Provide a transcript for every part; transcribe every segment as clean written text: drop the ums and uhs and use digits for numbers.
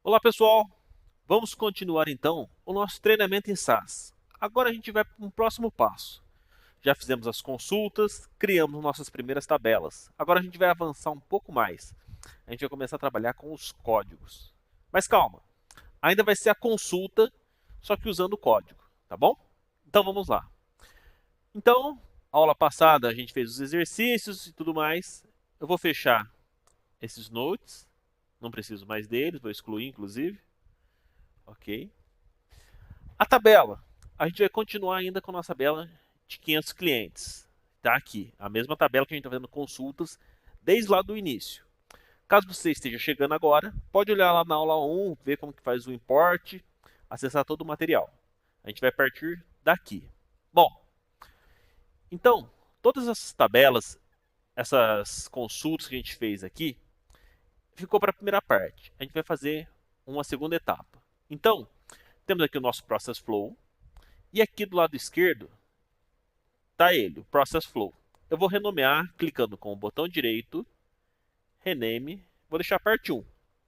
Olá pessoal, vamos continuar então o nosso treinamento em SAS. Agora a gente vai para um próximo passo. Já fizemos as consultas, criamos nossas primeiras tabelas. Agora a gente vai avançar um pouco mais. A gente vai começar a trabalhar com os códigos. Mas calma, ainda vai ser a consulta, só que usando o código, tá bom? Então vamos lá. Então, aula passada a gente fez os exercícios e tudo mais. Eu vou fechar esses notes, não preciso mais deles, vou excluir inclusive. Ok. A tabela. A gente vai continuar ainda com a nossa tabela de 500 clientes. Tá aqui, a mesma tabela que a gente está fazendo consultas desde lá do início. Caso você esteja chegando agora, pode olhar lá na aula 1, ver como que faz o import, acessar todo o material. A gente vai partir daqui. Bom, então, todas essas tabelas, essas consultas que a gente fez aqui, ficou para a primeira parte. A gente vai fazer uma segunda etapa. Então, temos aqui o nosso Process Flow, e aqui do lado esquerdo está ele, o Process Flow. Eu vou renomear clicando com o botão direito, rename, vou deixar parte 1,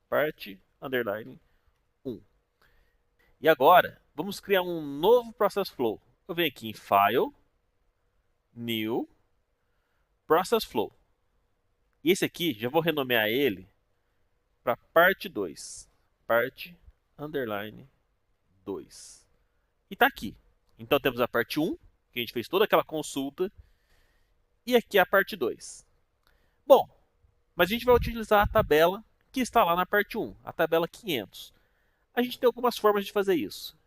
parte underline 1. E agora, vamos criar um novo Process Flow. Eu venho aqui em File, New, Process Flow. E esse aqui, já vou renomear ele para parte 2, parte underline 2. E está aqui. Então temos a parte 1, que a gente fez toda aquela consulta, e aqui a parte 2. Bom, mas a gente vai utilizar a tabela que está lá na parte 1, a tabela 500. A gente tem algumas formas de fazer isso.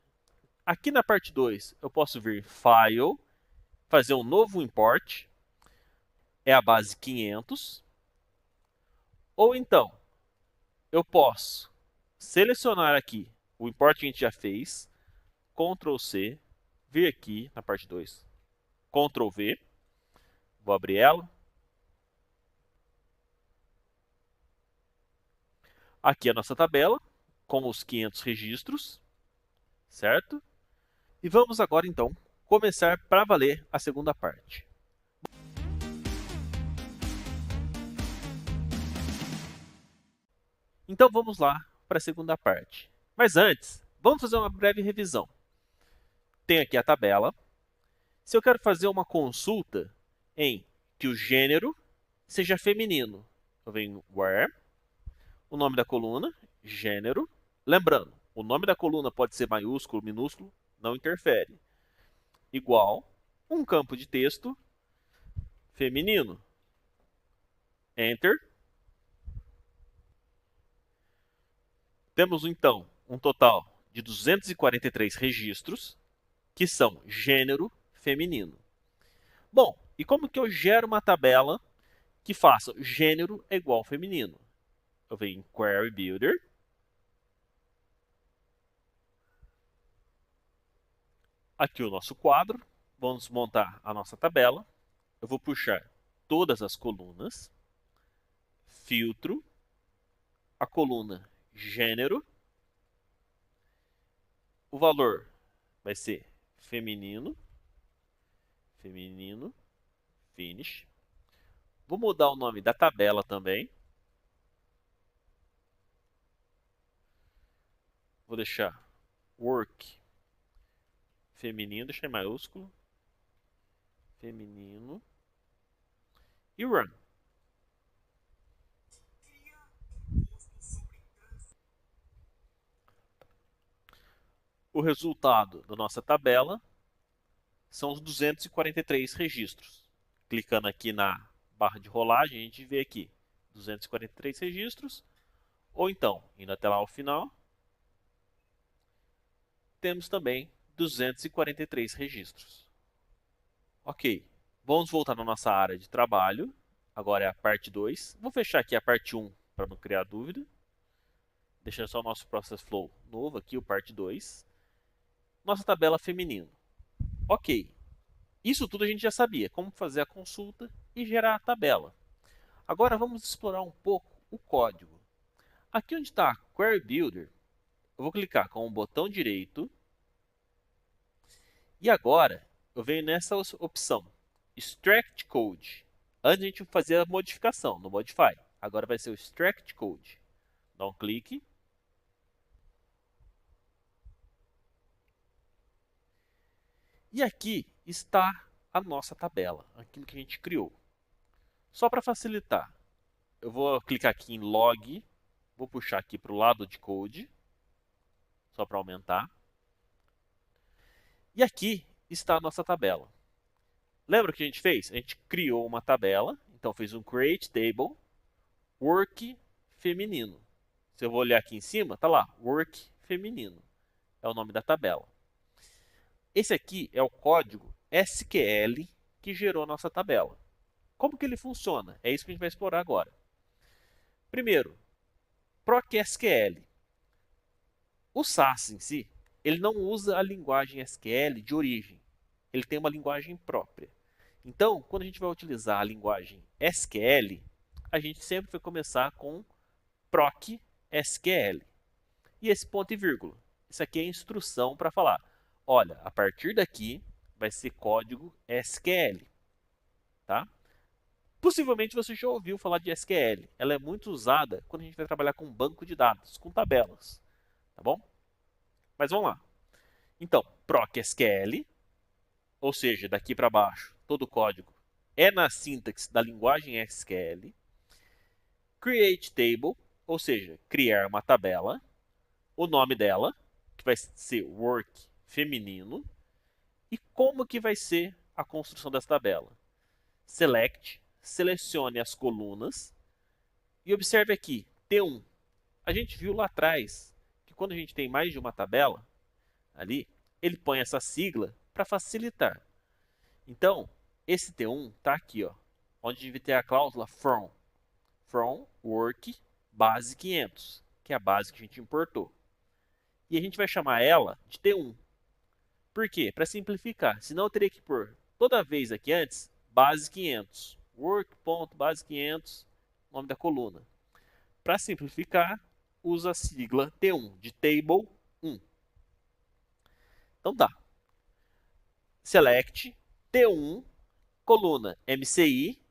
Aqui na parte 2, eu posso vir File, fazer um novo import, é a base 500. Ou então, eu posso selecionar aqui o import que a gente já fez, Ctrl C, vir aqui na parte 2, Ctrl V, vou abrir ela. Aqui a nossa tabela, com os 500 registros, certo? E vamos agora então começar para valer a segunda parte. Então vamos lá para a segunda parte. Mas antes, vamos fazer uma breve revisão. Tem aqui a tabela. Se eu quero fazer uma consulta em que o gênero seja feminino, eu venho where, o nome da coluna, gênero. Lembrando, o nome da coluna pode ser maiúsculo, minúsculo, não interfere. Igual um campo de texto feminino. Enter. Temos então um total de 243 registros que são gênero feminino. Bom, e como que eu gero uma tabela que faça gênero é igual feminino? Eu venho em Query Builder. Aqui o nosso quadro. Vamos montar a nossa tabela. Eu vou puxar todas as colunas. Filtro. A coluna gênero. O valor vai ser feminino. Feminino. Finish. Vou mudar o nome da tabela também. Vou deixar work feminino, deixar em maiúsculo. Feminino. E run. O resultado da nossa tabela são os 243 registros. Clicando aqui na barra de rolagem, a gente vê aqui 243 registros. Ou então, indo até lá ao final, temos também 243 registros. Ok, vamos voltar na nossa área de trabalho. Agora é a parte 2. Vou fechar aqui a parte 1 para não criar dúvida. Deixando só o nosso Process Flow novo aqui, o parte 2. Nossa tabela feminino. Ok, isso tudo a gente já sabia, como fazer a consulta e gerar a tabela. Agora vamos explorar um pouco o código. Aqui onde está Query Builder, eu vou clicar com o botão direito. E agora eu venho nessa opção, Extract Code. Antes a gente fazia a modificação no Modify. Agora vai ser o Extract Code. Dá um clique. E aqui está a nossa tabela, aquilo que a gente criou. Só para facilitar, eu vou clicar aqui em log, vou puxar aqui para o lado de code, só para aumentar. E aqui está a nossa tabela. Lembra o que a gente fez? A gente criou uma tabela, então fez um create table, work feminino. Se eu vou olhar aqui em cima, tá lá, work feminino. É o nome da tabela. Esse aqui é o código SQL que gerou a nossa tabela. Como que ele funciona? É isso que a gente vai explorar agora. Primeiro, ProcSQL. O SAS em si, ele não usa a linguagem SQL de origem. Ele tem uma linguagem própria. Então, quando a gente vai utilizar a linguagem SQL, a gente sempre vai começar com ProcSQL. E esse ponto e vírgula. Isso aqui é a instrução para falar. Olha, a partir daqui vai ser código SQL. Tá? Possivelmente você já ouviu falar de SQL. Ela é muito usada quando a gente vai trabalhar com banco de dados, com tabelas. Tá bom? Mas vamos lá. Então, ProcSQL, ou seja, daqui para baixo, todo o código é na sintaxe da linguagem SQL. Create table, ou seja, criar uma tabela. O nome dela, que vai ser work feminino. E como que vai ser a construção dessa tabela? Select, selecione as colunas e observe aqui, T1. A gente viu lá atrás que quando a gente tem mais de uma tabela, ali, ele põe essa sigla para facilitar. Então, esse T1 está aqui, ó, onde deve ter a cláusula from work base 500, que é a base que a gente importou. E a gente vai chamar ela de T1. Por quê? Para simplificar. Senão eu teria que pôr toda vez aqui antes base 500. Work.base 500, nome da coluna. Para simplificar, usa a sigla T1, de Table 1. Então tá. Select T1, coluna MCI,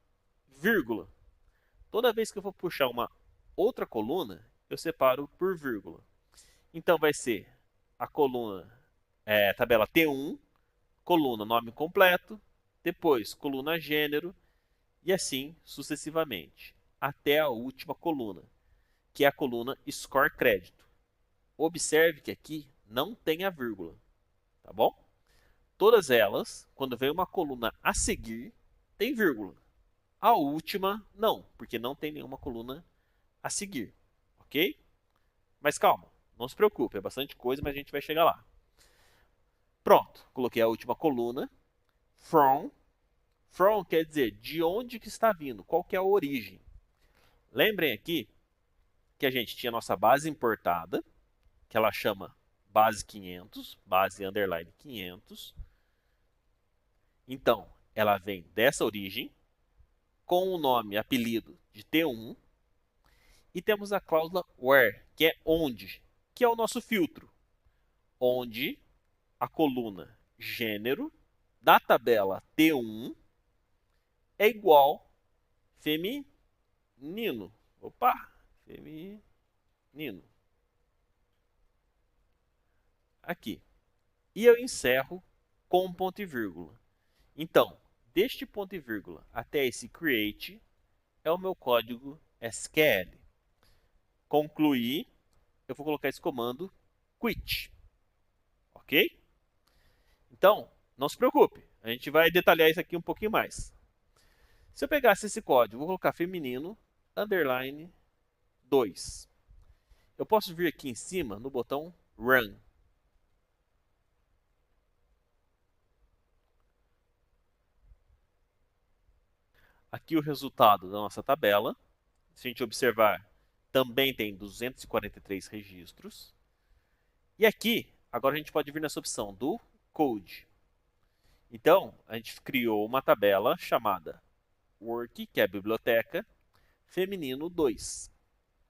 vírgula. Toda vez que eu for puxar uma outra coluna, eu separo por vírgula. Então vai ser a coluna, tabela T1, coluna nome completo, depois coluna gênero e assim sucessivamente, até a última coluna, que é a coluna score crédito. Observe que aqui não tem a vírgula, tá bom? Todas elas, quando vem uma coluna a seguir, tem vírgula. A última, não, porque não tem nenhuma coluna a seguir, ok? Mas calma, não se preocupe, é bastante coisa, mas a gente vai chegar lá. Pronto, coloquei a última coluna. From quer dizer de onde que está vindo, qual que é a origem. Lembrem aqui que a gente tinha nossa base importada, que ela chama base 500, base underline 500. Então, ela vem dessa origem, com o nome, apelido de T1. E temos a cláusula where, que é onde, que é o nosso filtro. Onde a coluna gênero da tabela T1 é igual feminino. Opa, feminino. Aqui. E eu encerro com um ponto e vírgula. Então, deste ponto e vírgula até esse create é o meu código SQL. Concluir, eu vou colocar esse comando quit. Ok? Então, não se preocupe, a gente vai detalhar isso aqui um pouquinho mais. Se eu pegasse esse código, vou colocar feminino, underline 2. Eu posso vir aqui em cima no botão Run. Aqui o resultado da nossa tabela. Se a gente observar, também tem 243 registros. E aqui, agora a gente pode vir nessa opção do Code. Então, a gente criou uma tabela chamada Work, que é a biblioteca, feminino 2.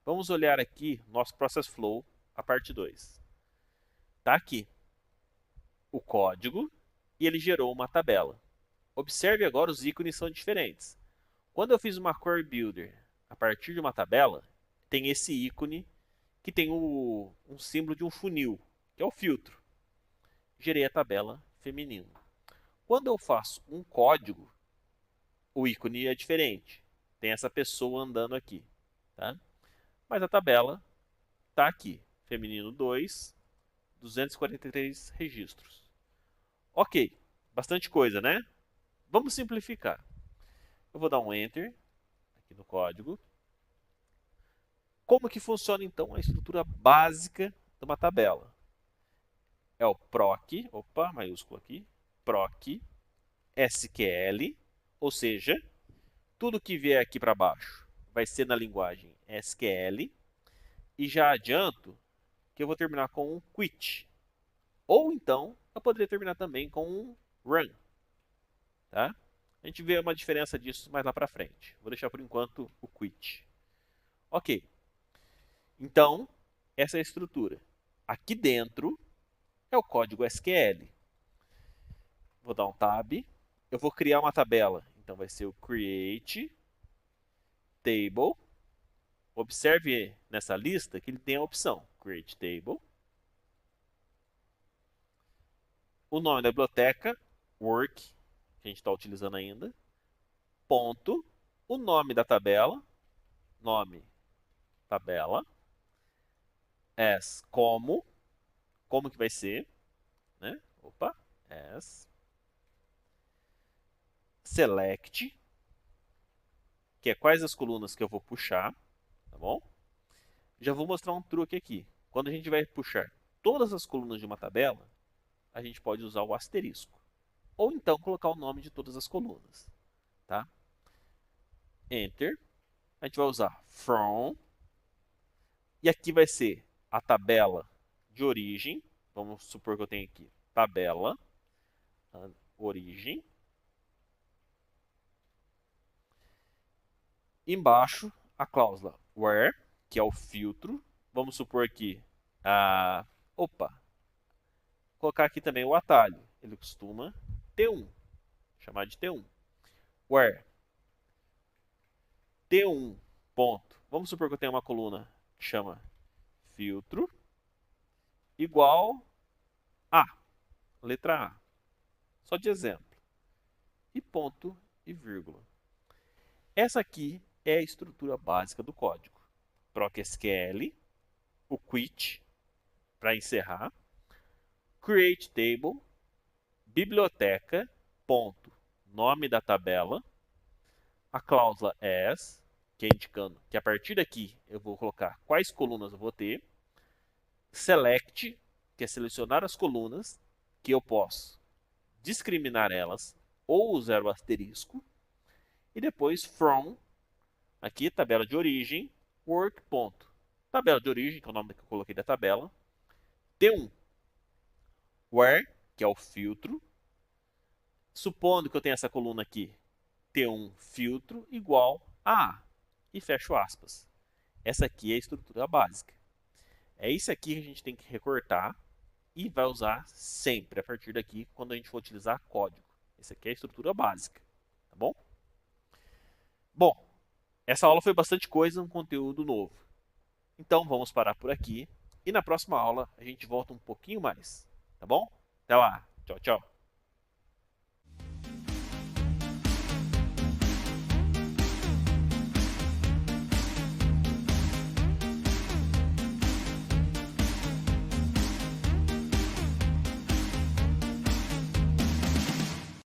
Vamos olhar aqui nosso Process Flow, a parte 2. Está aqui o código e ele gerou uma tabela. Observe agora, os ícones são diferentes. Quando eu fiz uma Query Builder a partir de uma tabela, tem esse ícone que tem um símbolo de um funil, que é o filtro. Gerei a tabela feminino. Quando eu faço um código, o ícone é diferente. Tem essa pessoa andando aqui, tá? Mas a tabela está aqui. Feminino 2, 243 registros. Ok, bastante coisa, né? Vamos simplificar. Eu vou dar um Enter aqui no código. Como que funciona então a estrutura básica de uma tabela? É o proc, opa, maiúsculo aqui, proc SQL, ou seja, tudo que vier aqui para baixo vai ser na linguagem SQL. E já adianto que eu vou terminar com um quit. Ou então, eu poderia terminar também com um run. Tá? A gente vê uma diferença disso mais lá para frente. Vou deixar por enquanto o quit. Ok. Então, essa é a estrutura. Aqui dentro é o código SQL. Vou dar um tab. Eu vou criar uma tabela. Então vai ser o create table. Observe nessa lista que ele tem a opção create table. O nome da biblioteca, work, que a gente está utilizando ainda. Ponto. O nome da tabela, nome tabela. As como que vai ser, né? Opa, as select, que é quais as colunas que eu vou puxar, tá bom? Já vou mostrar um truque aqui. Quando a gente vai puxar todas as colunas de uma tabela, a gente pode usar o asterisco. Ou então colocar o nome de todas as colunas, tá? Enter. A gente vai usar from. E aqui vai ser a tabela de origem. Vamos supor que eu tenho aqui tabela, origem. Embaixo, a cláusula where, que é o filtro. Vamos supor aqui, opa, colocar aqui também o atalho. Ele costuma T1, chamar de T1. Where T1 ponto. Vamos supor que eu tenho uma coluna que chama filtro igual a letra A. Só de exemplo. E ponto e vírgula. Essa aqui é a estrutura básica do código. ProcSQL, o quit para encerrar, create table, biblioteca, ponto, nome da tabela, a cláusula as, que é indicando que a partir daqui eu vou colocar quais colunas eu vou ter, select, que é selecionar as colunas, que eu posso discriminar elas ou usar o asterisco, e depois from, aqui tabela de origem, work, ponto. Tabela de origem, que é o nome que eu coloquei da tabela, T1, where, que é o filtro, supondo que eu tenha essa coluna aqui, T1 filtro igual a A, e fecho aspas. Essa aqui é a estrutura básica. É isso aqui que a gente tem que recortar e vai usar sempre a partir daqui quando a gente for utilizar código. Essa aqui é a estrutura básica, tá bom? Bom, essa aula foi bastante coisa, um conteúdo novo. Então vamos parar por aqui e na próxima aula a gente volta um pouquinho mais, tá bom? Até lá, tchau, tchau.